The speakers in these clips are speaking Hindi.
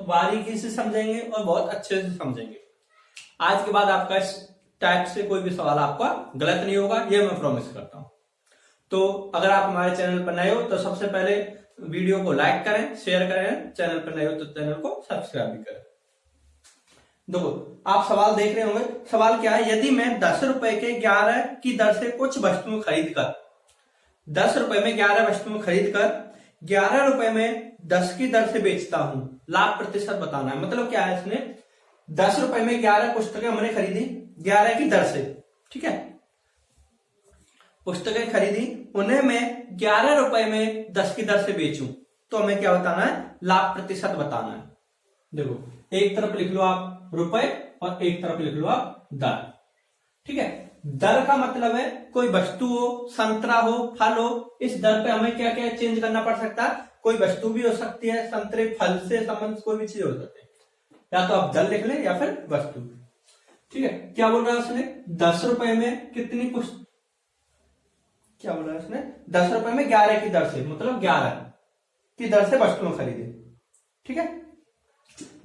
बारीकी से समझेंगे और बहुत अच्छे से समझेंगे। आज के बाद आपका इस टाइप से कोई भी सवाल आपका गलत नहीं होगा, ये मैं प्रॉमिस करता हूं। तो अगर आप हमारे चैनल पर नए हो तो सबसे पहले वीडियो को लाइक करें, शेयर करें, चैनल पर नए हो तो चैनल को सब्सक्राइब भी करें। देखो आप सवाल देख रहे होंगे, सवाल क्या है, यदि मैं 10 रुपए के 11 की दर से कुछ वस्तुएं खरीद कर 10 रुपए में 11 वस्तुएं खरीद कर 11 रुपए में 10 की दर से बेचता हूं, लाभ प्रतिशत बताना है। मतलब क्या है, इसने 10 रुपए में 11 पुस्तकें हमने खरीदी 11 की दर से, ठीक है, पुस्तकें खरीदी, उन्हें मैं 11 रुपए में 10 की दर से बेचूं, तो हमें क्या बताना है, लाभ प्रतिशत बताना है। देखो एक तरफ लिख लो आप रुपए और एक तरफ लिख लो आप दर, ठीक है। दर का मतलब है कोई वस्तु हो, संतरा हो, फल हो, इस दर पे हमें क्या क्या चेंज करना पड़ सकता है, कोई वस्तु भी हो सकती है, संतरे फल से संबंधित कोई भी चीज हो सकती है, या तो आप दर लिख लें या फिर वस्तु, ठीक है। क्या बोल रहा है उसने, 10 रुपए में कितनी क्या बोल रहा है उसने, 10 रुपए में 11 की दर से, मतलब 11 की दर से वस्तुएं खरीदी, ठीक है।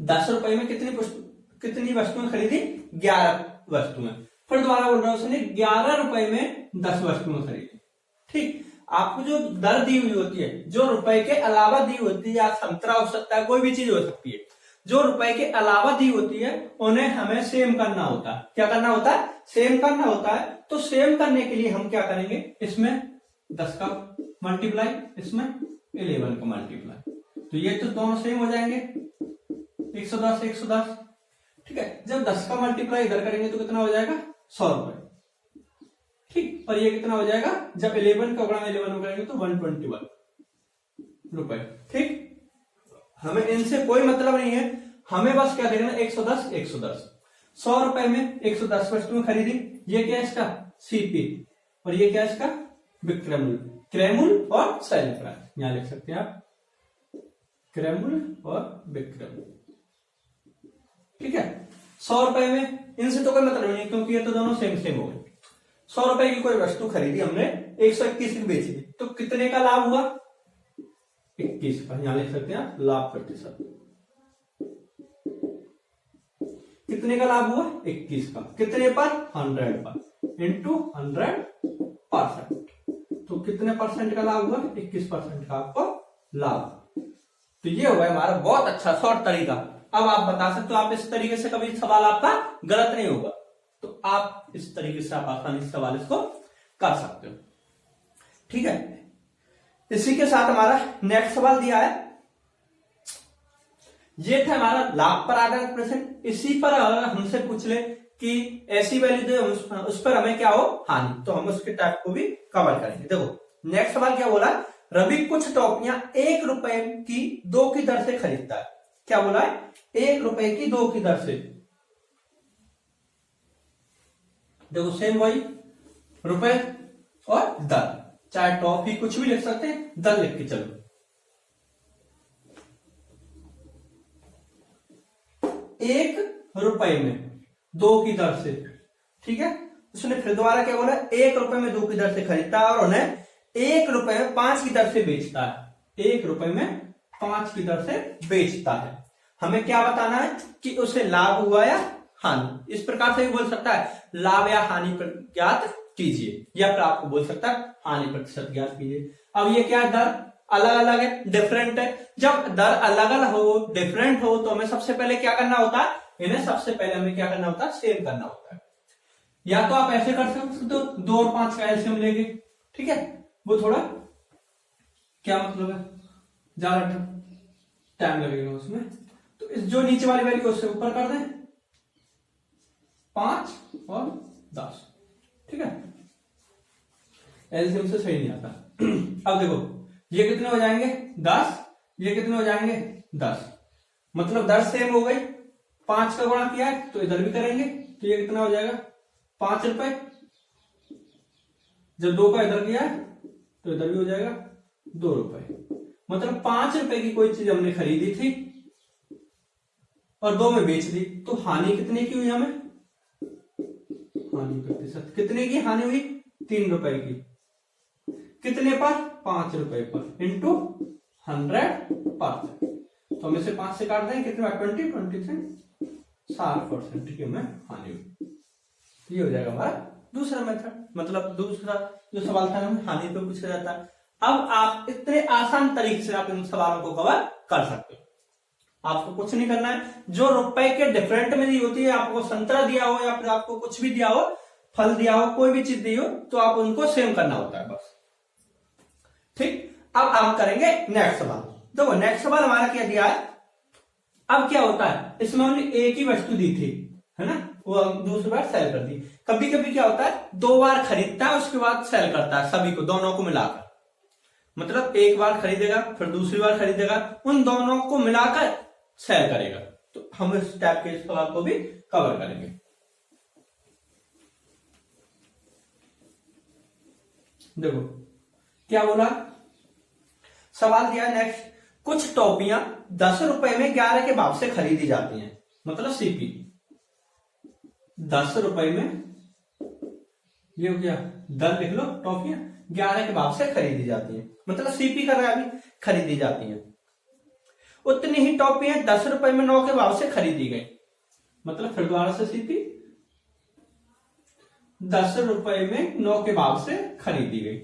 10 रुपए में कितनी वस्तुएं खरीदी, 11 वस्तुएं। फिर दोबारा बोल रहा है उसने 11 रुपए में 10 वस्तुएं खरीदी, ठीक। आपको जो दर दी हुई होती है, जो रुपए के अलावा दी होती है, या संतरा हो सकता है, कोई भी चीज हो सकती है, जो रुपए के अलावा दी होती है उन्हें हमें सेम करना होता है। क्या करना होता है, सेम करना होता है। तो सेम करने के लिए हम क्या करेंगे, इसमें 10 का मल्टीप्लाई, इसमें 11 का मल्टीप्लाई, तो ये तो दोनों सेम हो जाएंगे, 110 110, ठीक है। जब 10 का मल्टीप्लाई इधर करेंगे तो कितना हो जाएगा, 100 रुपए, ठीक। और ये कितना हो जाएगा, जब 11 का गुणा 11 करेंगे तो 121 रुपए, ठीक। हमें इनसे कोई मतलब नहीं है, हमें बस क्या देखना, 110 110, 100 रुपए में 110 वस्तुएं खरीदी, ये क्या है इसका, सीपी, और ये क्या है इसका, विक्रय मूल्य, क्रय मूल्य और सेल प्राइस, यहां लिख सकते हैं आप क्रय मूल्य और विक्रय मूल्य, ठीक है। 100 रुपए में इनसे तो कोई मतलब नहीं, क्योंकि ये तो दोनों सेम हो गए। 100 रुपए की कोई वस्तु खरीदी हमने, 121 की बेची, तो कितने का लाभ हुआ, 21 का, यहां लिख सकते हैं लाभ प्रतिशत, कितने का लाभ हुआ, 21 का, कितने पर, 100 पर, इंटू 100%, तो कितने परसेंट का लाभ हुआ, 21% का आपको लाभ। तो ये हुआ हमारा बहुत अच्छा शॉर्ट तरीका। अब आप बता सकते हो, आप इस तरीके से कभी सवाल आपका गलत नहीं होगा, तो आप इस तरीके से आप आसानी से सवाल इसको कर सकते हो, ठीक है। इसी के साथ हमारा नेक्स्ट सवाल दिया है, ये था हमारा लाभ पर आधारित प्रश्न। इसी पर अगर हमसे पूछ ले कि ऐसी वैल्यू दे, उस पर हमें क्या हो, हानि, तो हम उसके टाइप को भी कवर करेंगे। देखो नेक्स्ट सवाल क्या बोला, रवि कुछ टॉफियां 1 रुपए की 2 की दर से खरीदता है। क्या बोला है, 1 रुपए की 2 की दर से। देखो सेम वही रुपए और दर, चाहे टॉफी कुछ भी लिख सकते हैं, दर लिख के चलो। 1 रुपए में 2 की दर से, ठीक है। उसने फिर दोबारा क्या बोला, 1 रुपए में 2 की दर से खरीदता है और उन्हें 1 रुपए में 5 की दर से बेचता है, 1 रुपए में 5 की दर से बेचता है। हमें क्या बताना है कि उसे लाभ हुआ या हानि। इस प्रकार से भी बोल सकता है, लाभ या हानि ज्ञात कीजिए, या फिर आपको बोल सकता है हानि प्रतिशत ज्ञात कीजिए। अब ये क्या है, दर अलग अलग है, डिफरेंट है। जब दर अलग अलग हो, डिफरेंट हो, तो हमें सबसे पहले क्या करना होता है, इन्हें सबसे पहले हमें क्या करना होता है, सेम करना होता है। या तो आप ऐसे कर सकते हो, 2 और 5 का एलसीएम लेंगे, ठीक है। वो थोड़ा क्या मतलब है, ज्यादा टाइम लगेगा उसमें, तो इस जो नीचे वाली वैल्यू उससे ऊपर कर दें, 5 और 10, ठीक है। एलसीएम से सही नहीं आता। अब देखो ये कितने हो जाएंगे, 10, ये कितने हो जाएंगे, 10, मतलब 10 सेम हो गई। 5 का गुणा किया है तो इधर भी करेंगे, तो ये कितना हो जाएगा, 5 रुपए। जब 2 का इधर किया है तो इधर भी हो जाएगा 2 रुपए। मतलब 5 रुपए की कोई चीज हमने खरीदी थी और 2 में बेच दी, तो हानि कितने की हुई, हमें हानि प्रतिशत कितने की हानि हुई, 3 रुपए की, कितने पर, 5 रुपए पर, इंटू 100%, तो हम इसे 5 से काट देंगे, कितने 20 60% की हमें हानि हुई। ये हो जाएगा हमारा दूसरा मेथड, मतलब दूसरा जो सवाल था हमें हानि पे पूछा जाता है। अब आप इतने आसान तरीके से आप इन सवालों को कवर कर सकते हो। आपको कुछ नहीं करना है, जो रुपए के डिफरेंट में दी होती है, आपको संतरा दिया हो या फिर आपको कुछ भी दिया हो, फल दिया हो, कोई भी चीज दी हो, तो आप उनको सेम करना होता है बस। ठीक, अब हम करेंगे नेक्स्ट सवाल। देखो नेक्स्ट सवाल हमारा क्या दिया है। अब क्या होता है, इसमें हमने एक ही वस्तु दी थी, है ना, वो हम दूसरी बार सेल कर दी। कभी कभी क्या होता है, 2 बार खरीदता है उसके बाद सेल करता है सभी को, दोनों को मिलाकर। मतलब एक बार खरीदेगा फिर दूसरी बार खरीदेगा, उन दोनों को मिलाकर सेल करेगा। तो हम इस टाइप के सवाल को भी कवर करेंगे। देखो क्या बोला, सवाल दिया नेक्स्ट, कुछ टॉफियां 10 रुपए में 11 के भाव से खरीदी जाती हैं, मतलब सीपी 10 रुपए में, ये हो गया 10 लिख लो, टॉफियां 11 के भाव से खरीदी जाती हैं, मतलब सीपी कर रहा है अभी, खरीदी जाती हैं। उतनी ही टॉफियां 10 रुपए में 9 के भाव से खरीदी गई, मतलब फिर दोबारा से सीपी 10 रुपए में 9 के भाव से खरीदी गई।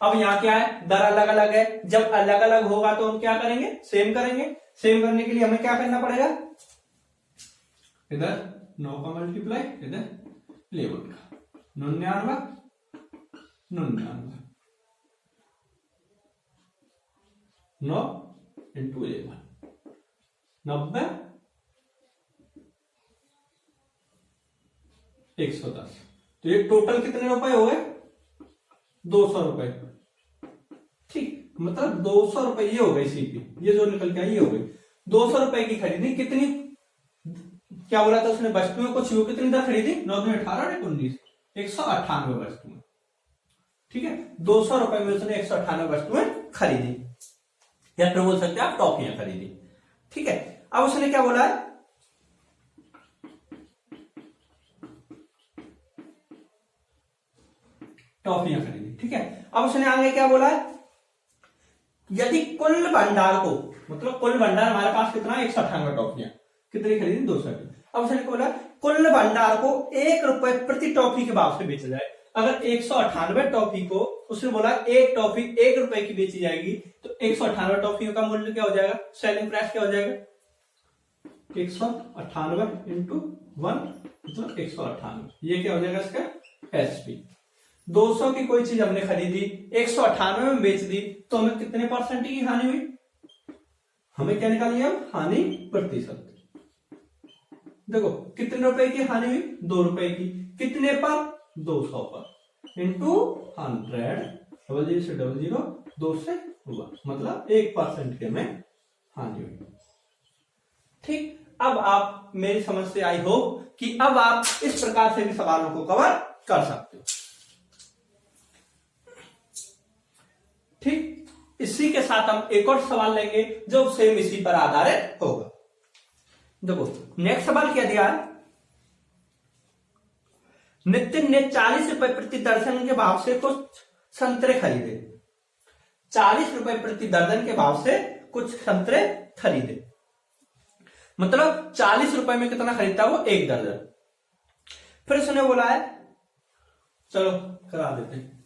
अब यहाँ क्या है, दर अलग अलग है, जब अलग अलग होगा तो हम क्या करेंगे, सेम करेंगे। सेम करने के लिए हमें क्या करना पड़ेगा, इधर 9 का मल्टीप्लाई, इधर 11 का, 99 9 इंटू 11 90 110। तो ये टोटल कितने रुपए हो गए, 200 रुपए। ठीक, मतलब 200 रुपए ये हो गई सीपी, ये जो निकल के आई ये हो गई 200 रुपए की खरीदी। कितनी, क्या बोला था उसने, वस्तुएं कुछ हो, कितनी दर खरीदी, 9 में 18 19 198 वस्तुएं। ठीक है, 200 रुपए में उसने 198 वस्तुएं खरीदी, या फिर बोल सकते हैं आप टॉफियां खरीदी। ठीक है, अब उसने क्या बोला है, टॉफियां खरीदी। ठीक है, अब उसने आगे क्या बोला है, यदि कुल भंडार को, मतलब कुल भंडार हमारे पास कितना, 198 टॉफियां, कितनी खरीदी, 200 की। अब उसने क्या बोला, कुल भंडार को 1 रुपए प्रति टॉफी के भाव से बेचा जाए। अगर 198 टॉफी को उसने बोला एक टॉफी 1 रुपए की बेची जाएगी, तो 198 टॉफियों का मूल्य क्या हो जाएगा, सेलिंग प्राइस क्या हो जाएगा, 198 इंटू 1 मतलब 198। ये क्या हो जाएगा इसका एसपी। 200 की कोई चीज हमने खरीदी, 198 में बेच दी, तो हमें कितने परसेंट की हानि हुई, हमें क्या निकालनी है, हानि प्रतिशत। देखो कितने रुपए की हानि हुई, 2 रुपए की, कितने पर, 200 पर, इंटू 100, 00 से 00 2 से हुआ, मतलब 1% की हमें हानि हुई। ठीक, अब आप मेरी समझ से आई हो कि अब आप इस प्रकार से भी सवालों को कवर कर सकते हो। ठीक, इसी के साथ हम एक और सवाल लेंगे जो सेम इसी पर आधारित होगा। देखो नेक्स्ट सवाल क्या दिया है, नितिन ने 40 रुपए प्रति दर्जन के भाव से कुछ संतरे खरीदे। 40 रुपए प्रति दर्जन के भाव से कुछ संतरे खरीदे, मतलब 40 रुपए में कितना खरीदता है वो, 1 दर्जन। फिर उसने बोला है, चलो करा देते हैं,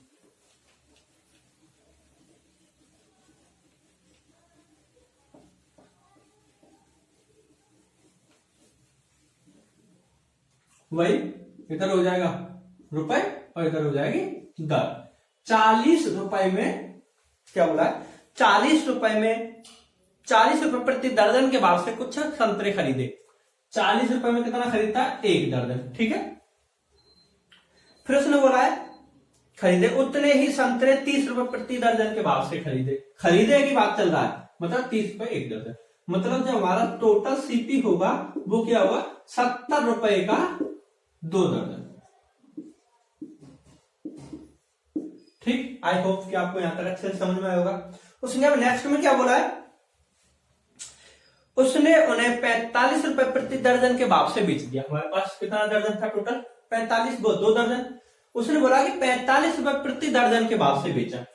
वही इधर हो जाएगा रुपए और इधर हो जाएगी दर। 40 रुपए में क्या बोला है, 40 रुपए में 40 रुपए प्रति दर्जन के भाव से कुछ संतरे खरीदे। 40 रुपए में कितना खरीदता है, 1 दर्जन। ठीक है, फिर उसने बोला है खरीदे उतने ही संतरे 30 रुपए प्रति दर्जन के भाव से खरीदे। खरीदे की बात चल रहा है, मतलब 30 रुपए 1 दर्जन, मतलब जो हमारा टोटल सीपी होगा वो क्या होगा, 70 रुपए का 2 दर्जन। ठीक, आई होप कि आपको यहां तक अच्छे से समझ में आया होगा। उसने अब नेक्स्ट में क्या बोला है, उसने उन्हें 45 रुपए प्रति दर्जन के भाव से बेच दिया। हमारे पास कितना दर्जन था टोटल, 45, 2 दर्जन। उसने बोला कि 45 रुपए प्रति दर्जन के भाव से बेचा।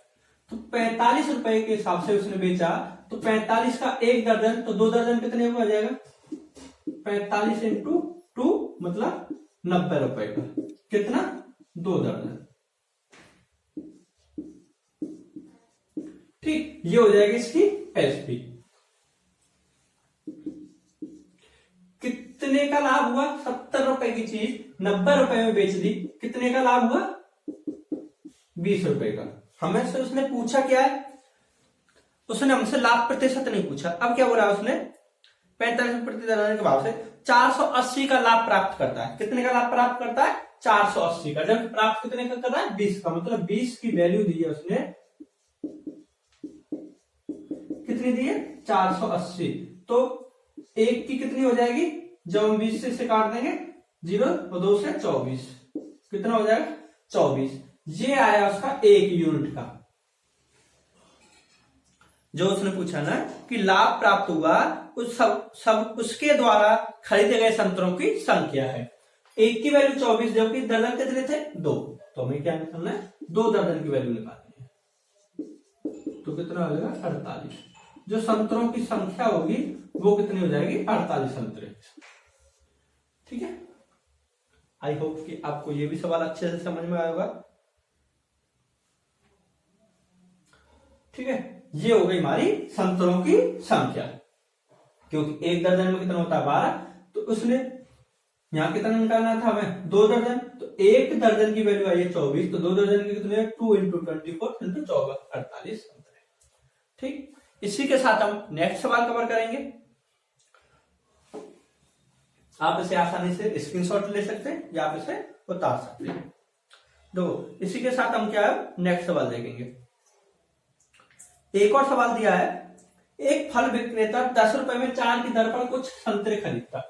तो 45 रुपए के हिसाब से उसने बेचा, तो 45 का 1 दर्जन, तो 2 दर्जन कितने को आ जाएगा? 45 इंटू 2 मतलब 90 रुपए का, कितना? 2 दर्जन। ठीक, ये हो जाएगी इसकी एसपी। कितने का लाभ हुआ? 70 रुपए की चीज 90 रुपए में बेच दी, कितने का लाभ हुआ? 20 रुपए का। हमें से उसने पूछा क्या है? उसने हमसे लाभ प्रतिशत नहीं पूछा। अब क्या बोला उसने? 45 प्रति दर्जन के भाव से 480 का लाभ प्राप्त करता है। कितने का लाभ प्राप्त करता है? 480 का। जब प्राप्त कितने का कर रहा है? 20 का। मतलब 20 की वैल्यू दी है उसने, कितनी दी है? 480। तो 1 की कितनी हो जाएगी? जब हम 20 से काट देंगे 0 और 2 से 24, कितना हो जाएगा? 24। ये आया उसका 1 यूनिट का। जो उसने पूछा ना कि लाभ प्राप्त हुआ उस सब उसके द्वारा खरीदे गए संतरों की संख्या है। 1 की वैल्यू 24, जबकि दर्जन कितने थे? 2। तो हमें क्या निकालना है? 2 दर्जन की वैल्यू निकालनी है। तो कितना हो जाएगा? 48। जो संतरों की संख्या होगी वो कितनी हो जाएगी? 48 संतरे। ठीक है, आई होप कि आपको ये भी सवाल अच्छे से समझ में आया होगा। ठीक है, ये हो गई हमारी संतरों की संख्या, क्योंकि 1 दर्जन में कितना होता है? 12। तो उसने यहां कितना निकालना था हमें? 2 दर्जन। तो 1 दर्जन की वैल्यू आई है 24, तो 2 दर्जन की कितने? 2 इंटू 24 इंटू 14, 48 संतरे। ठीक, इसी के साथ हम नेक्स्ट सवाल कवर करेंगे। आप इसे आसानी से स्क्रीनशॉट ले सकते हैं या आप इसे उतार सकते हैं। दो, इसी के साथ हम क्या है? नेक्स्ट सवाल देखेंगे। एक और सवाल दिया है, एक फल विक्रेता 10 रुपए में 4 की दर पर कुछ संतरे खरीदता।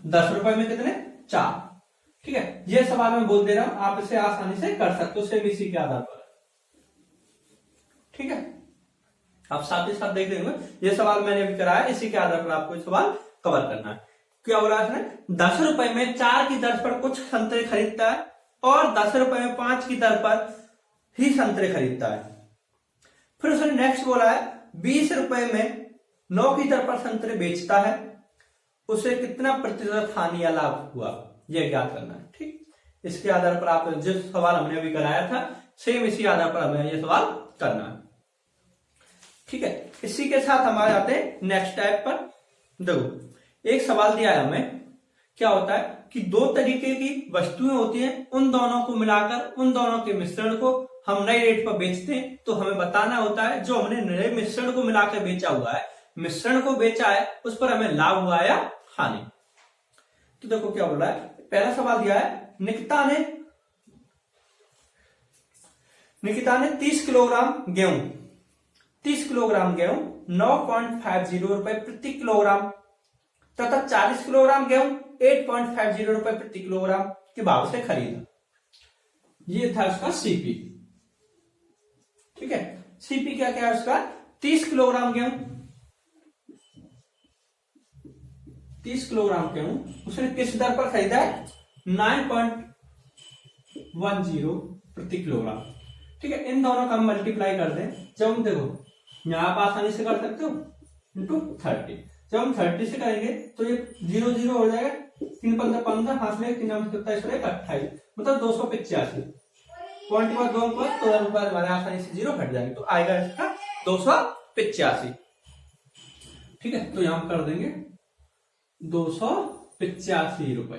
10 रुपए में कितने? 4। ठीक है, यह सवाल मैं बोल दे रहा हूं, आप इसे आसानी से कर सकते हो, सेम इसी के आधार पर। ठीक है, आप साथ ही साथ देख रहे होंगे, ये सवाल मैंने भी कराया, इसी के आधार पर आपको सवाल कवर करना है। क्या बोला है? 10 रुपए में 4 की दर पर कुछ संतरे खरीदता है और 10 रुपए में 5 की दर पर ही संतरे खरीदता है। फिर उसने नेक्स्ट बोला है 20 रुपए में 9 की दर पर संतरे बेचता है, उसे कितना प्रतिशत हानि या लाभ हुआ, यह ज्ञात करना है। ठीक, इसके आधार पर आप जिस सवाल हमने अभी कराया था, सेम इसी आधार पर हमें यह सवाल करना है। ठीक है, इसी के साथ हमारे आते हैं नेक्स्ट टाइप पर। देखो, एक सवाल दिया है हमें, क्या होता है कि 2 तरीके की वस्तुएं होती हैं, उन दोनों को मिलाकर उन दोनों के मिश्रण को हम नए रेट पर बेचते हैं। तो हमें बताना होता है जो हमने नए मिश्रण को मिलाकर बेचा हुआ है, मिश्रण को बेचा है, उस पर हमें लाभ हुआ या हानि। तो देखो क्या बोल रहा है, पहला सवाल दिया है, निकिता ने 30 किलोग्राम गेहूं 9.50 रुपए प्रति किलोग्राम तथा 40 किलोग्राम गेहूं 8.50 रुपए प्रति किलोग्राम के भाव से खरीदा। ये था उसका सीपी। ठीक है, सीपी क्या क्या है उसका? 30 किलोग्राम गेहूं उसने किस दर पर खरीदा है? 9.10 प्रति किलोग्राम। ठीक है, इन दोनों का हम मल्टीप्लाई कर दें, जब हम देखो यहां आप आसानी से कर सकते हो, इंटू 30। जब हम 30 से करेंगे तो ये 0 0 हो जाएगा, 3 15 15 हाथ में 3 27 28, मतलब 285। पॉइंट के बाद 2 अंक तो हमारे आसानी से 0 हट जाएंगे, तो आएगा इसका 285। ठीक है, तो यहां हम कर देंगे 285 रुपए।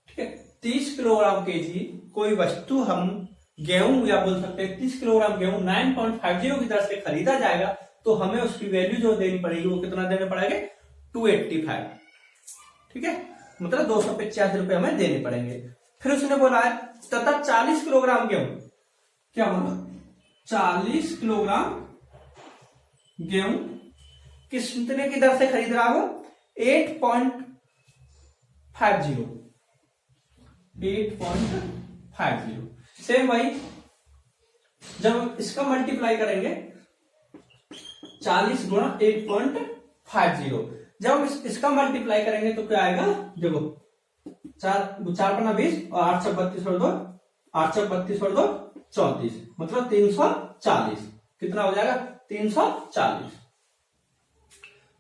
ठीक है, 30 किलोग्राम केजी कोई वस्तु हम गेहूं या बोल सकते हैं 30 किलोग्राम गेहूं 9.50 की दर से खरीदा जाएगा, तो हमें उसकी वैल्यू जो देनी पड़ेगी वो कितना देने पड़ेगा? 285। ठीक है, मतलब 285 रुपए हमें देने पड़ेंगे। फिर उसने बोला है तथा 40 किलोग्राम गेहूं, क्या मतलब 40 किलोग्राम गेहूं कितने की दर से खरीद रहा हो? 8.50। सेम वही, जब इसका मल्टीप्लाई करेंगे 40 गुणा 8.50, जब हम इसका मल्टीप्लाई करेंगे तो क्या आएगा? देखो 4 4 20 और 8 32 और 2 8 चौक 32 और 2 34, मतलब 340। कितना हो जाएगा? 340।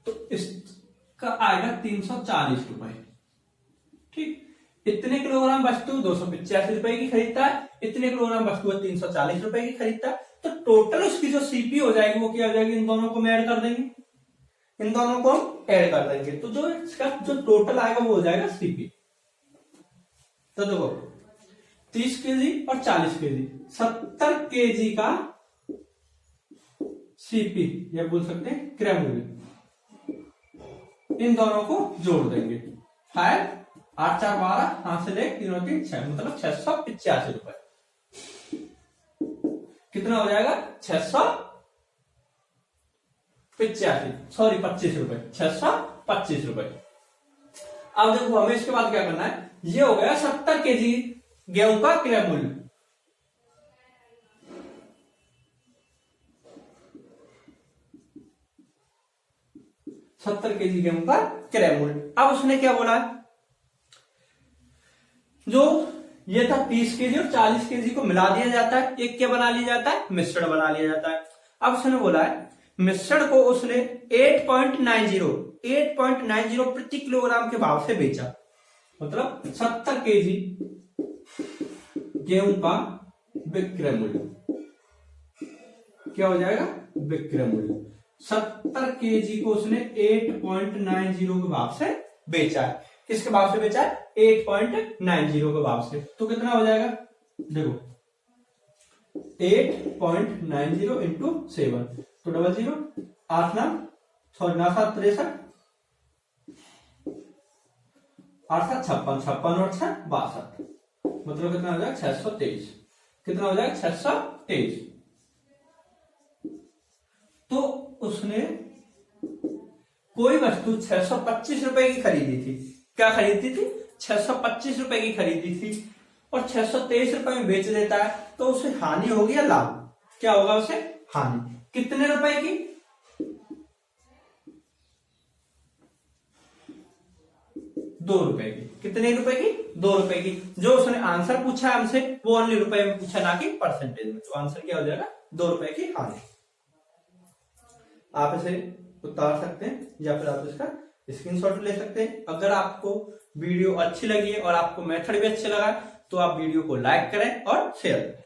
तो इसका आएगा 340 रुपए। ठीक, इतने किलोग्राम वस्तु 285 रुपए की खरीदता है, इतने किलोग्राम वस्तु 340 रुपए की खरीदता है, तो टोटल उसकी जो सीपी हो जाएगी वो क्या हो जाएगी? इन दोनों को हम ऐड कर देंगे, इन दोनों को हम ऐड कर देंगे, तो जो इसका जो टोटल आएगा वो हो जाएगा सीपी। तो देखो 30 केजी और 40 केजी, 70 केजी का सीपी या बोल सकते हैं क्रय मूल्य, इन दोनों को जोड़ देंगे। 5 8 4 12, हाथ से ले 3 और 3 6, मतलब 685 रुपए। कितना हो जाएगा? 685, सॉरी 25 रुपए, 625 रुपए। अब देखो हमें इसके बाद क्या करना है, ये हो गया 70 केजी गेहूं का क्रय मूल्य। सत्तर केजी गेहूं का क्रय मूल्य। अब उसने क्या बोला, जो ये था 30 केजी और 40 केजी को मिला दिया जाता है, एक क्या बना लिया जाता है? मिश्रण बना लिया जाता है। अब उसने बोला है मिश्रण को उसने 8.90 प्रति किलोग्राम के भाव से बेचा, मतलब 70 केजी गेहूं का विक्रय मूल्य क्या हो जाएगा? विक्रय मूल्य 70 केजी को उसने 8.90 के भाव से बेचा है। किसके भाव से बेचा है? 8.90 के भाव से। तो कितना हो जाएगा? देखो 8.90 इंटू 7, तो 00, 8 9 सॉरी 9 7 63, 8 7 56, 56 और 6 62, मतलब कितना हो जाएगा? 623। कितना हो जाएगा? 623। तो उसने कोई वस्तु 625 रुपए की खरीदी थी। क्या खरीदी थी? 625 रुपए की खरीदी थी और 623 रुपए में बेच देता है, तो उसे हानि होगी या लाभ? क्या होगा उसे? हानि। कितने रुपए की? 2 रुपए की। कितने रुपए की? 2 रुपए की। जो उसने आंसर पूछा है हमसे वो ओनली रुपए में पूछा, ना कि परसेंटेज में। तो आंसर क्या हो जाएगा? 2 रुपए की हानि। आप इसे उतार सकते हैं या फिर आप इसका स्क्रीनशॉट ले सकते हैं। अगर आपको वीडियो अच्छी लगी है और आपको मेथड भी अच्छा लगा तो आप वीडियो को लाइक करें और शेयर करें।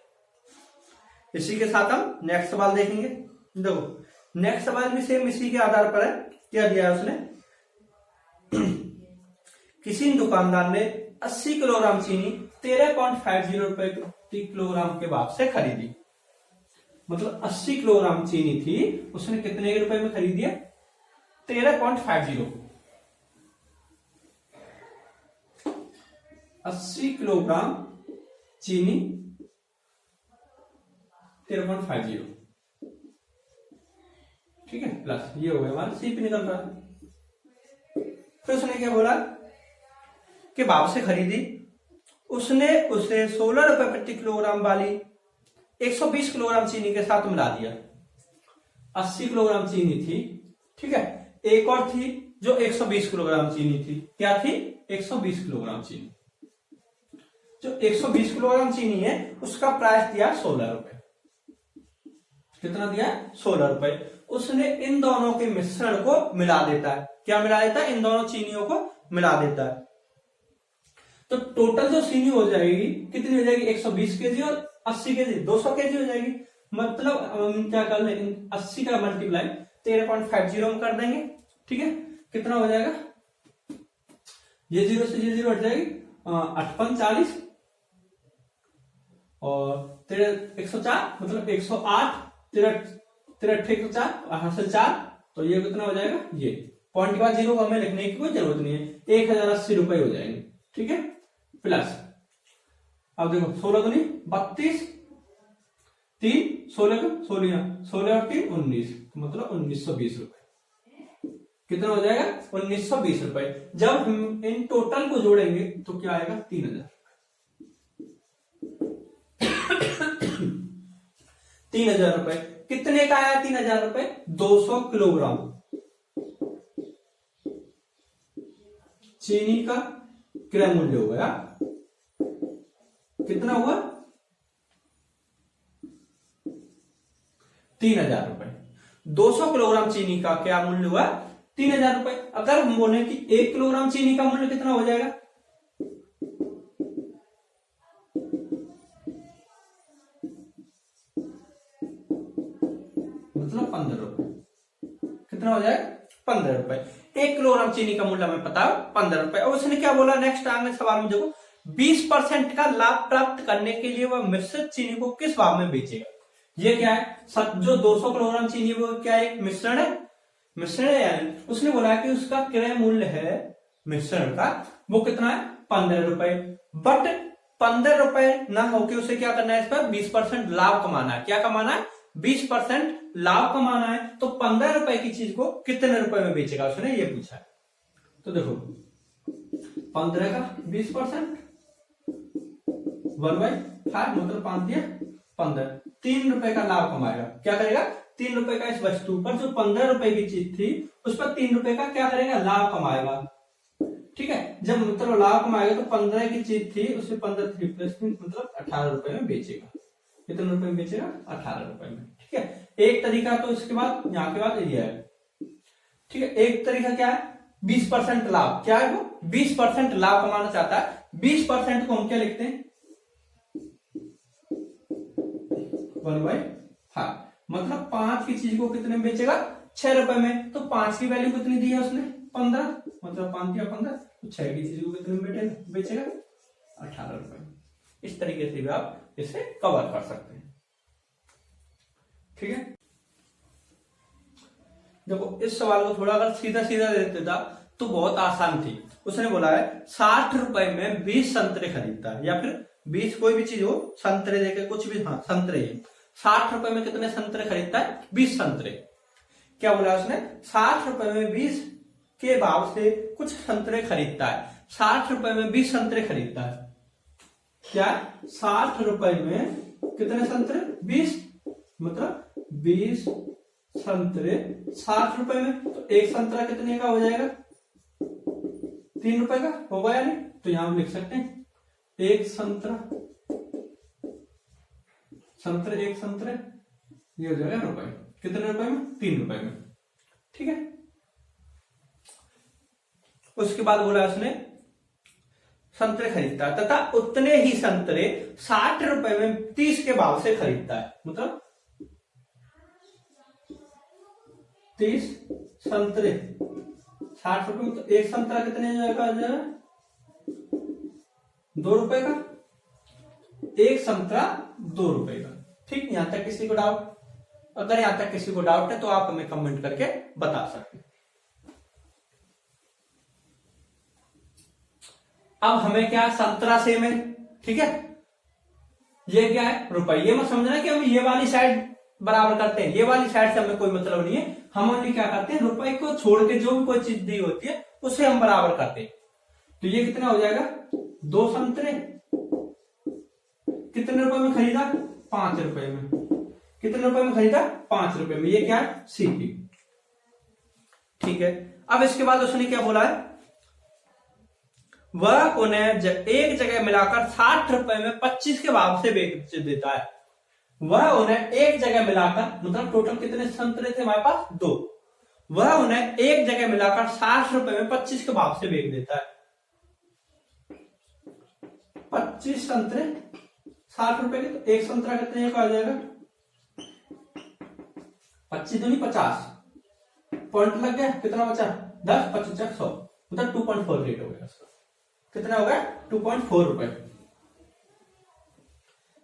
इसी के साथ हम नेक्स्ट सवाल देखेंगे। देखो नेक्स्ट सवाल भी सेम इसी के आधार पर है। क्या दिया है उसने? किसी दुकानदार ने 80 किलोग्राम चीनी 13.50 रुपए प्रति किलोग्राम के भाव से खरीदी, मतलब 80 किलोग्राम चीनी थी, उसने कितने के रुपए में खरीदी है? 13.50। 80 किलोग्राम चीनी 13.50, ठीक है, प्लस ये हो गया हमारा सीपी निकल रहा है। फिर उसने क्या बोला कि भाव से खरीदी, उसने उसे 16 रुपए प्रति किलोग्राम वाली 120 किलोग्राम चीनी के साथ मिला दिया। 80 किलोग्राम चीनी थी, ठीक है, एक और थी जो 120 किलोग्राम चीनी थी। क्या थी? 120 किलोग्राम चीनी। जो 120 किलोग्राम चीनी है उसका प्राइस दिया 16 रुपए। कितना दिया? 16 रुपए। उसने इन दोनों के मिश्रण को मिला देता है। क्या मिला देता है? इन दोनों चीनियों को मिला देता है। तो टोटल जो चीनी हो जाएगी कितनी हो जाएगी? 120 केजी और 80 केजी 200 केजी हो जाएगी। मतलब हम क्या कर लेंगे, 80 का मल्टीप्लाई 13.50 में कर देंगे, ठीक है। कितना हो जाएगा? ये 0 से ये 0 हट जाएगी, 8 और 104, मतलब 108, 104, तो ये कितना हो जाएगा? ये पॉइंट के बाद 0 को हमें लिखने की कोई जरूरत नहीं है, 1080 रुपए हो जाएंगे, ठीक है, प्लस। अब देखो 16 दूनी 32, 3 16 और 3 19, मतलब 1920 रुपए। कितना हो जाएगा? 1920 रुपए। जब हम इन टोटल को जोड़ेंगे तो क्या आएगा? 3000। 3000 रुपए। कितने का आया 3000 रुपए? 200 किलोग्राम चीनी का क्रय मूल्य हो गया। कितना हुआ? 3,000 रुपए। 200 किलोग्राम चीनी का क्या मूल्य हुआ? 3,000 रुपए। अगर हम बोले कि 1 किलोग्राम चीनी का मूल्य कितना हो जाएगा? मतलब 15 रुपए। कितना हो जाएगा? 15 रुपए। 1 किलोग्राम चीनी का मूल्य हमें पता है 15 रुपए। और उसने क्या बोला नेक्स्ट आगे सवाल में, देखो 20% का लाभ प्राप्त करने के लिए वह मिश्रित चीनी को किस भाव में बेचेगा? ये क्या है? जो 200 किलोग्राम चीनी वो क्या है? एक मिश्रण है। मिश्रण है यानी उसने बोला कि उसका क्रय मूल्य है मिश्रण का, वो कितना है? 15 रुपए। बट 15 रुपए ना होके उसे क्या करना है? इस पर 20% लाभ कमाना है। क्या कमाना है? 20% लाभ कमाना है। तो 15 रुपए की चीज को कितने रुपए में बेचेगा, उसने ये पूछा है। तो देखो 15 का 20% 1/5 मतलब 5 दिया 15, 3 रुपए का लाभ कमाएगा। क्या करेगा? 3 रुपए का इस वस्तु पर जो 15 रुपए की चीज थी उस पर 3 रुपए का क्या करेगा? लाभ कमाएगा। ठीक है, जब मतलब लाभ कमाएगा तो 15 की चीज थी उसे 15 3 + 3 मतलब 18 रुपए में बेचेगा। कितने रुपए में बेचेगा? 18 रुपए में। ठीक है, एक तरीका तो इसके बाद यहाँ के बाद ये है। ठीक है, एक तरीका क्या है? 20% लाभ। क्या है वो? 20% लाभ कमाना चाहता है। 20% को हम क्या लिखते हैं? 1/5 मतलब 5 की चीज को कितने में बेचेगा? 6 रुपए में। तो 5 की वैल्यू कितनी दी है उसने? 15 मतलब 5 या 15, तो 6 की चीज को कितने में बेचेगा? 18 रुपए। इस तरीके से भी आप इसे कवर कर सकते हैं। ठीक है, देखो इस सवाल को थोड़ा अगर सीधा सीधा दे देता तो बहुत आसान थी। उसने बोला है 60 रुपए में 20 संतरे खरीदता है, या फिर 20 कोई भी चीज हो, संतरे देके कुछ भी, हाँ संतरे है। 60 रुपए में कितने संतरे खरीदता है? 20 संतरे। क्या बोला उसने? 60 रुपए में 20 के भाव से कुछ संतरे खरीदता है। 60 रुपए में 20 संतरे खरीदता है। क्या? 60 रुपए में कितने संतरे? 20 मतलब 20 संतरे 60 रुपए में। तो एक संतरा कितने का हो जाएगा? 3 रुपए का होगा या नहीं? तो यहां हम लिख सकते हैं एक संतरा, संतरे एक संतरे, ये हो जाएगा रुपए। कितने रुपए में? 3 रुपए में। ठीक है, उसके बाद बोला उसने संतरे खरीदता है तथा उतने ही संतरे 60 रुपए में 30 के भाव से खरीदता है। मतलब 30 संतरे 60 रुपए में, तो एक संतरा कितने का हो जाएगा? 2 रुपए का। एक संतरा 2 रुपए का। ठीक, यहां तक किसी को डाउट? अगर यहां तक किसी को डाउट है तो आप हमें कमेंट करके बता सकते हैं। अब हमें क्या? संतरा सेम है। ठीक है, ये क्या है? रुपए। ये मत समझना कि हम ये वाली साइड बराबर करते हैं, ये वाली साइड से हमें कोई मतलब नहीं है। हम ओनली क्या करते हैं? रुपए को छोड़ के जो भी कोई चीज दी होती है उसे हम बराबर करते हैं। तो ये कितना हो जाएगा? 2 संतरे कितने रुपए में खरीदा? 5 रुपए में। कितने रुपए में खरीदा? 5 रुपए में। ये क्या है? सीपी। ठीक है, अब इसके बाद उसने क्या बोला है? वह उन्हें एक जगह मिलाकर 60 रुपए में 25 के भाव से बेच देता है। वह उन्हें एक जगह मिलाकर, मतलब टोटल कितने संतरे थे हमारे पास? 2। वह उन्हें एक जगह मिलाकर 60 रुपए में 25 के भाव से बेच देता है। 25 संतरे 60 रुपए के, तो एक संतरा कितने का आ जाएगा? 25 दूनी 50 पॉइंट लग गया। कितना बचा? 10 25 100 मतलब 2.4 रेट हो गया उसका। कितना हो गया? 2.4 रुपए।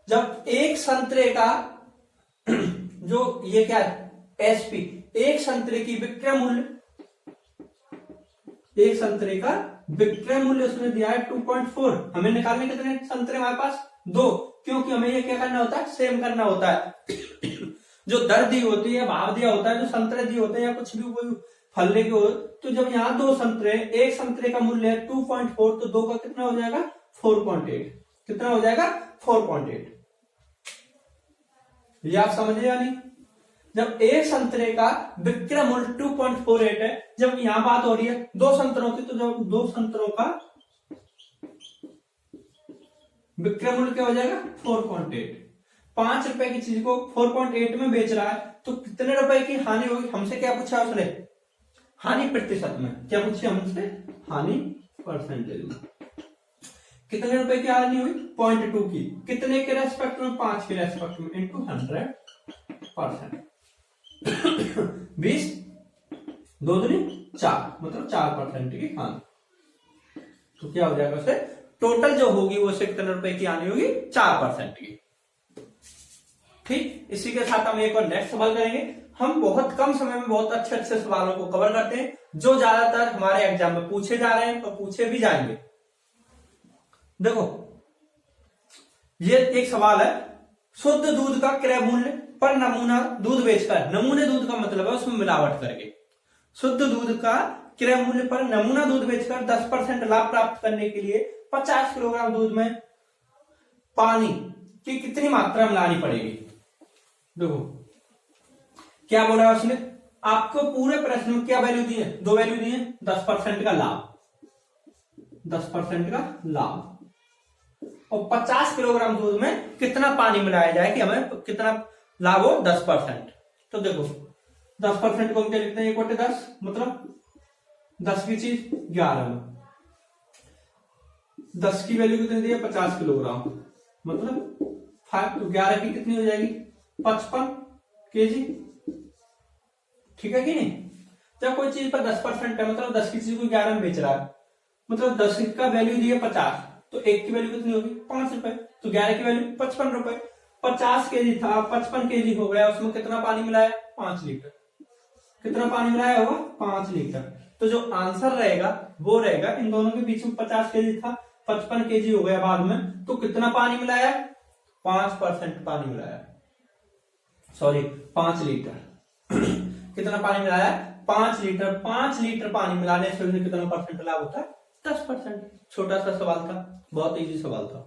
जब एक संतरे का जो ये क्या है? एसपी, एक संतरे की विक्रय मूल्य, एक संतरे का विक्रय मूल्य उसने दिया है 2.4। हमें निकालने कितने संतरे हमारे पास? 2, क्योंकि हमें ये क्या करना होता है? सेम करना होता है। जो दर दी होती है, भाव दिया होता है, जो संतरे दिए होते हैं या कुछ भी कोई फल लेके हो, तो जब यहाँ 2 संतरे, एक संतरे का मूल्य है 2.4, तो 2 का कितना हो जाएगा? 4.8। कितना हो जाएगा? 4.8। ये आप समझे या नहीं? जब एक संतरे का विक्रय मूल्य 2.48 है, जब यहां बात हो रही है 2 संतरों की, तो जब 2 संतरों का विक्रय मूल्य क्या हो जाएगा? 4.8। ₹5 की चीज को 4.8 में बेच रहा है तो कितने रुपए की हानि होगी? हमसे क्या पूछा उसने? हानि प्रतिशत में। क्या पूछी हमसे? हानि परसेंटेज में। कितने रुपए की हानि हुई? 0.2 की। कितने के रेस्पेक्ट में? 5 के रेस्पेक्ट में इंटू 100%। 20 2 दूनी 4 मतलब 4% की हानि। तो क्या हो जाएगा उसे? टोटल जो होगी वो से कितने रुपए की हानि होगी? 4% की। ठीक, इसी के साथ हम एक और नेक्स्ट सवाल करेंगे। हम बहुत कम समय में बहुत अच्छे अच्छे सवालों को कवर करते हैं जो ज्यादातर हमारे एग्जाम में पूछे जा रहे हैं और पूछे भी जाएंगे। देखो ये एक सवाल है, शुद्ध दूध का क्रय मूल्य पर नमूना दूध बेचकर, नमूने दूध का मतलब है उसमें मिलावट करके, शुद्ध दूध का क्रय मूल्य पर नमूना दूध बेचकर 10% लाभ प्राप्त करने के लिए 50 किलोग्राम दूध में पानी की कितनी मात्रा मिलानी पड़ेगी? देखो क्या बोला उसने, आपको पूरे प्रश्न में क्या वैल्यू दी है? 2 वैल्यू दी है। 10% का लाभ, 10% का लाभ, और 50 किलोग्राम दूध में कितना पानी मिलाया जाए कि हमें कितना लाभ हो? 10%। तो देखो 10% को हम क्या लिखते हैं? 1/10 मतलब 10 की चीज 11 में 10 की वैल्यू कितनी दी है? 50 किलोग्राम मतलब 5 तो 11 की कितनी हो जाएगी? 55 केजी। ठीक है कि नहीं? जब कोई चीज पर 10% है मतलब 10 की चीज को 11 में बेच रहा है मतलब 10 का वैल्यू दी है 50 तो 1 की वैल्यू कितनी होगी? 5 रुपए। तो 11 की वैल्यू 55 रुपए। 50 केजी था 55 केजी हो गया, उसमें कितना पानी मिलाया? 5 लीटर। कितना पानी मिलाया होगा? 5 लीटर। तो जो आंसर रहेगा वो रहेगा इन दोनों के बीच में 50 केजी था 55 केजी हो गया बाद में, तो कितना पानी मिलाया? 5% पानी मिलाया, सॉरी 5 लीटर। कितना पानी मिलाया? 5 लीटर। 5 लीटर पानी मिलाने से उसे कितना परसेंट लाभ होता है? 10%। छोटा सा सवाल था, बहुत इजी सवाल था।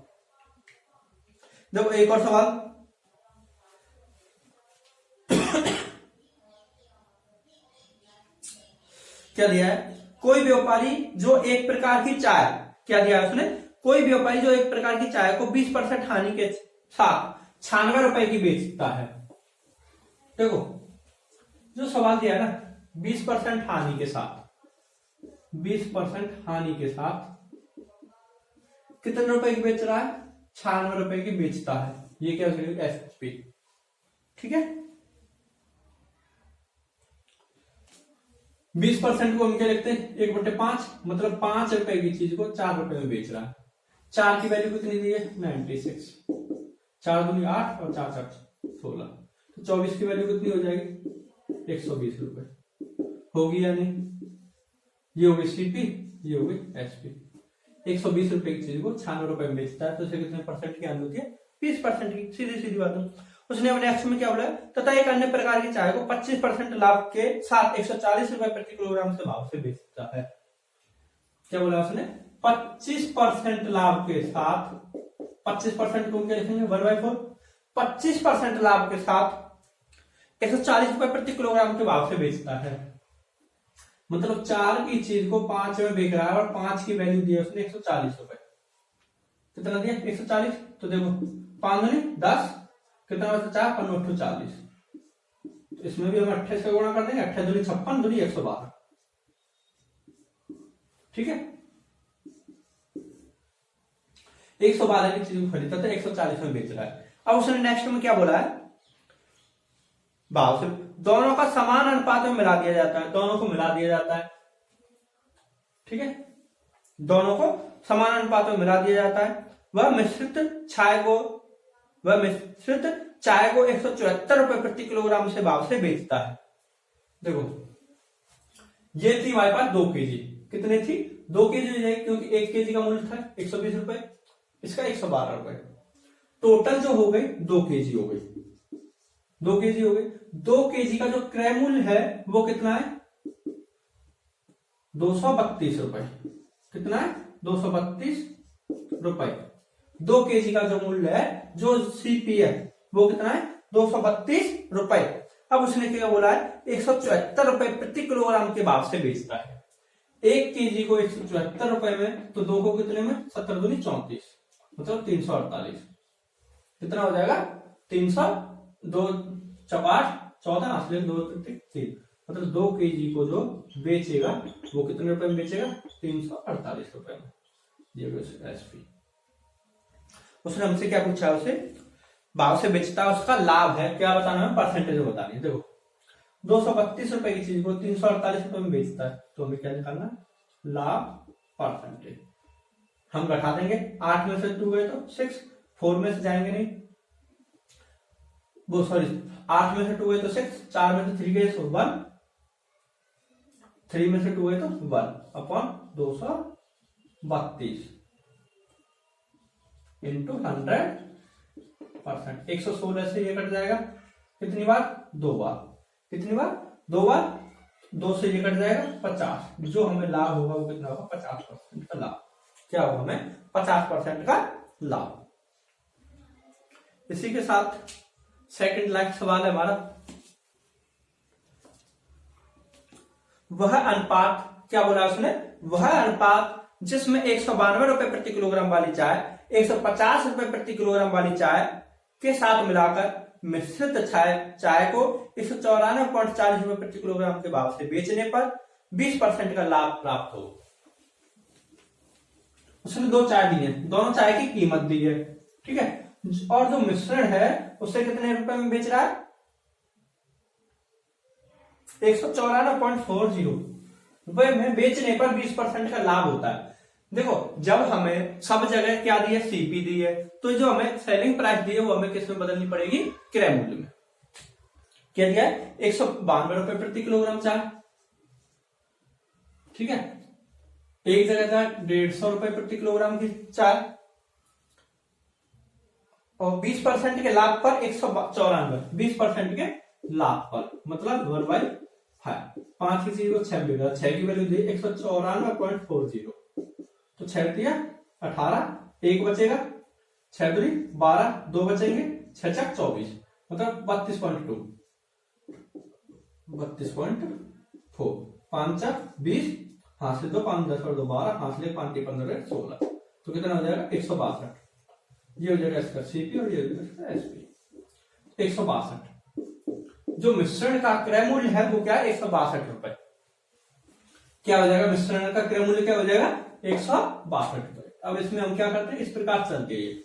देखो एक और सवाल, क्या दिया है? कोई व्यापारी जो एक प्रकार की चाय, क्या दिया है उसने? कोई व्यापारी जो एक प्रकार की चाय को 20% हानि के साथ 96 रुपए की बेचता है। देखो जो सवाल दिया है ना, 20% हानि के साथ, 20% हानि के साथ कितने रुपए की बेच रहा है? 96 रुपए की बेचता है। ये क्या हो जाएगा? एसपी। ठीक है, 20% को हम क्या लिखते हैं? 1/5 मतलब 5 रुपए की चीज को 4 रुपए में बेच रहा है। 4 की वैल्यू कितनी दी है? 96। 4 दूनी 8 और 4 4 16, तो 24 की वैल्यू कितनी हो जाएगी? 120 रुपए। होगी या नहीं? ये हो गई सीपी, ये हो गई एसपी। 120 रुपए की चीज को 96 रुपए में बेचता है तो उसे कितने परसेंट की हानि होती है? 20% की। सीधी सीधी बात है। उसने अपने नेक्स्ट में क्या बोला? तथा एक अन्य प्रकार की चाय को 25% लाभ के साथ 140 रुपए प्रति किलोग्राम से भाव से बेचता है। क्या बोला उसने? 25% लाभ के साथ, 25% को क्या लिखेंगे? 1/4। 25% लाभ के साथ 140 रुपए प्रति किलोग्राम के भाव से बेचता है। मतलब 4 की चीज को 5 में बेच रहा है और 5 की वैल्यू दी है उसने 140 रुपए। कितना दिया? 140। तो देखो 5 दूनी 10, कितना बचा? 4 5 40। तो इसमें भी हम 28 से गुणा कर देंगे। 28 दूनी 56 दूनी 112। ठीक है, 112 की चीज को खरीदता था 140 में बेच रहा है। अब उसने नेक्स्ट में क्या बोला है? भाव से दोनों का समान अनुपात में मिला दिया जाता है, दोनों को मिला दिया जाता है। ठीक है, दोनों को समान अनुपात में मिला दिया जाता है। वह मिश्रित चाय को 174 रुपए प्रति किलोग्राम से भाव से बेचता है। देखो ये थी हमारे पास 2 केजी। कितनी थी? 2 केजी हो जाएगी क्योंकि 1 केजी का मूल्य था 120 रुपए, इसका 112 रुपए। टोटल जो हो गई 2 केजी हो गई। 2 केजी हो गई। 2 केजी का जो क्रय मूल्य है वो कितना है? 232 रुपए। कितना है? 232 रुपए। 2 केजी का जो मूल्य है, जो सीपी है, वो कितना है? 232 रुपए। अब उसने क्या बोला है? 174 रुपए प्रति किलोग्राम के भाव से बेचता है। 1 केजी को 174 रुपए में, तो 2 को कितने में? 17 दूनी 34 मतलब 348। कितना हो जाएगा? 302 चपाट 14 असले 2 3, मतलब 2 kg को जो बेचेगा वो कितने रुपए में बेचेगा? 348 रुपए में। ये एसपी उसने हमसे क्या पूछा? उसे भाव से बेचता है, उसका लाभ है, क्या बताना है? परसेंटेज बतानी है। देखो 232 रुपए की चीज को 348 रुपए में बेचता है, तो हमें क्या निकालना? लाभ परसेंटेज। हम बैठा देंगे, 8 में से 2 गए तो 6, 4 में से जाएंगे नहीं, वो सॉरी 8 में से 2 गए तो 6, 4 में से 3 गए तो 1, 3 में से 2 गए तो 1 अपॉन 232 इंटू 100%। 116 से ये कट जाएगा कितनी बार? 2 बार। कितनी बार? 2 बार। 2 से ये कट जाएगा 50। जो हमें लाभ होगा वो कितना होगा? 50% का लाभ। क्या होगा? हमें 50% का लाभ। इसी के साथ सेकंड लाइक सवाल है हमारा, वह अनुपात, क्या बोला उसने? वह अनुपात जिसमें 192 रुपए प्रति किलोग्राम वाली चाय 150 रुपए प्रति किलोग्राम वाली चाय के साथ मिलाकर मिश्रित चाय को 194.40 रुपए प्रति किलोग्राम के भाव से बेचने पर 20% का लाभ प्राप्त हो। उसने 2 चाय दी है, दोनों चाय की कीमत दी है, ठीक है, और जो मिश्रण है उसे कितने रुपए में बेच रहा है? 194.40 रुपए में बेचने पर 20% का लाभ होता है। देखो जब हमें सब जगह क्या दी है? सीपी दी है, तो जो हमें सेलिंग प्राइस दी है वो हमें किस में बदलनी पड़ेगी? क्रय मूल्य में। क्या दिया है? 192 रुपए प्रति किलोग्राम चाय, ठीक है। एक जगह था 150 रुपए प्रति किलोग्राम की चाय, और 20% के लाभ पर 194, 20% के लाभ पर मतलब 1/5। 5 की चीज को 6 मिलेगा, 6 की वैल्यू दी 194.40, तो 6 दिया 18, 1 बचेगा, 6 दूनी 12, 2 बचेंगे, 6 चक 24, मतलब 32.2, 32.4, 5 चक 20, हाथ से 2, 5 10 और 2 12, हाथ से 5 15 16, तो कितना हो जाएगा? 162। ये हो जाएगा इसका सीपी और ये हो जाएगा इसका एसपी। 162 जो मिश्रण का क्रय मूल्य है वो क्या है? 162 रुपए। क्या हो जाएगा? मिश्रण का क्रय मूल्य क्या हो जाएगा? 162 रुपए। अब इसमें हम क्या करते हैं? इस प्रकार चलते हैं,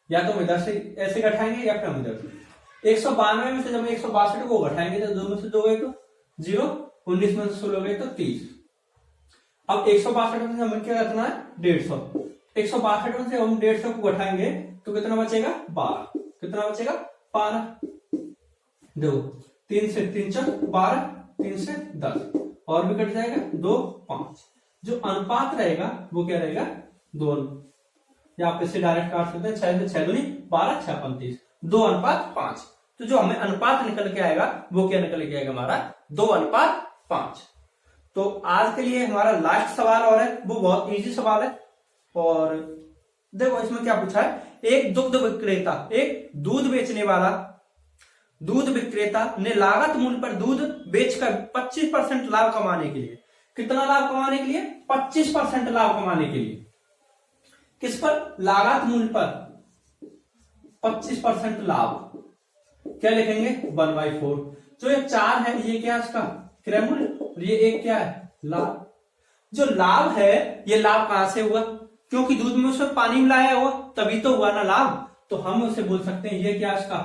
या तो हम इधर से ऐसे घटाएंगे या फिर हम इधर से 192 में से जब 162 को घटाएंगे तो 2 में से 2 गए तो 0, 19 में से 16 गए तो 30। अब 162 में से हमें क्या करना है? 150। 162 में से हम 150 को घटाएंगे तो कितना बचेगा? 12। कितना बचेगा? 12। देखो 3 से 3 चक 12, 3 से 10 और भी कट जाएगा 2 5। जो अनुपात रहेगा वो क्या रहेगा? 2। या आप इससे डायरेक्ट काट सकते हैं, 6 से 6 दूनी 12, 6 35, 2:5। तो जो हमें अनुपात निकल के आएगा वो क्या निकल के आएगा? हमारा 2:5। तो आज के लिए हमारा लास्ट सवाल और है, वो बहुत इजी सवाल है। और देखो इसमें क्या पूछा है? एक दुग्ध विक्रेता, एक दूध बेचने वाला दूध विक्रेता ने लागत मूल्य पर दूध बेचकर 25% लाभ कमाने के लिए, कितना लाभ कमाने के लिए? 25% लाभ कमाने के लिए। किस पर? लागत मूल्य पर 25% लाभ। क्या लिखेंगे? 1/4। जो ये 4 है ये क्या है? इसका क्रय मूल्य, और ये 1 क्या है? लाभ। जो लाभ है ये लाभ कहां से हुआ? क्योंकि दूध में उसमें पानी मिलाया हुआ, तभी तो हुआ ना लाभ। तो हम उसे बोल सकते हैं ये क्या है? इसका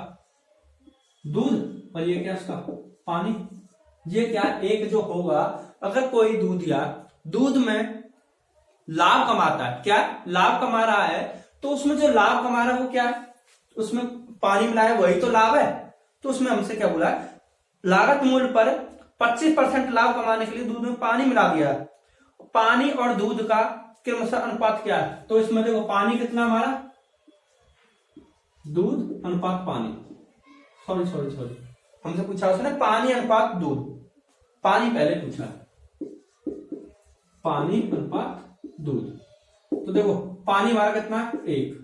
दूध, और ये क्या? इसका पानी। ये क्या? एक जो होगा, अगर कोई दूध या दूध में लाभ कमाता है, क्या लाभ कमा रहा है, तो उसमें जो लाभ कमा रहा है वो क्या है? उसमें पानी मिलाया, वही तो लाभ है। तो उसमें हमसे क्या बोला? लागत मूल्य पर 25% लाभ कमाने के लिए दूध में पानी मिला दिया। पानी और दूध का क्रमशः अनुपात क्या है? तो इसमें देखो पानी कितना हमारा? दूध अनुपात पानी, सॉरी हमसे पूछा उसने पानी अनुपात दूध। पानी पहले पूछा, पानी अनुपात दूध। तो देखो पानी हमारा कितना? 1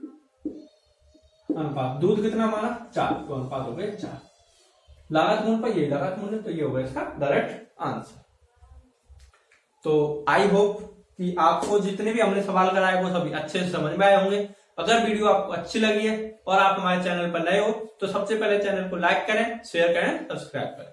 अनुपात दूध कितना हमारा? 4, तो अनुपात हो गए 4। लागत मूल्य पर ये लागत मूल्य, तो ये होगा इसका डायरेक्ट आंसर। तो आई होप कि आपको जितने भी हमने सवाल कराए वो सभी अच्छे से समझ में आए होंगे। अगर वीडियो आपको अच्छी लगी है और आप हमारे चैनल पर नए हो तो सबसे पहले चैनल को लाइक करें, शेयर करें, सब्सक्राइब करें।